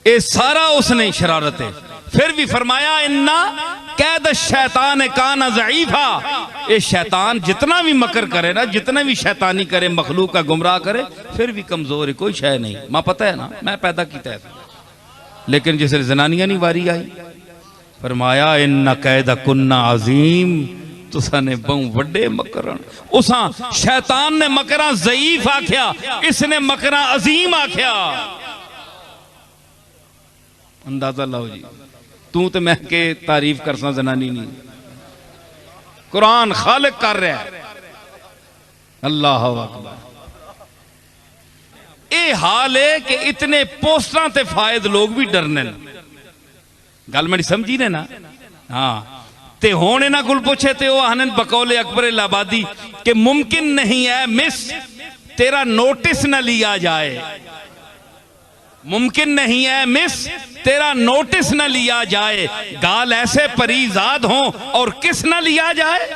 ये सारा उसने शरारत है। फिर भी फरमाया इन्ना कैद शैतान काना ज़ईफा, ये शैतान जितना भी मकर करे ना, जितना भी शैतानी करे, मखलूक का गुमराह करे, फिर भी कमजोर है, कोई शय नहीं। मां पता है ना, मैं पैदा किया है, लेकिन जिस जनानियां नहीं वारी आई, फरमाया इन्ना कैद कुन्ना अजीम, तुसा ने बहु वड्डे मकरन। उसा शैतान ने मकरा ज़ईफ आख्या, इसने मकरा अजीम आख्या। अंदाजा लाओ जी, तू तो मैं के तारीफ करसा जनानी नहीं, कुरान खालिक कर रहा है। अल्लाह अकबर। ये हाल है कि इतने पोस्टर ते फायद लोग भी डरने। गल मेरी समझी ने ना? हाँ, ते हुण इन्हां कोल पुछे ते वो आखन बकौले अकबर इलाहाबादी कि मुमकिन नहीं है मिस तेरा नोटिस न लिया जाए, मुमकिन नहीं है मिस तेरा नोटिस न लिया जाए। गाल ऐसे परीजाद हो और किस न लिया जाए।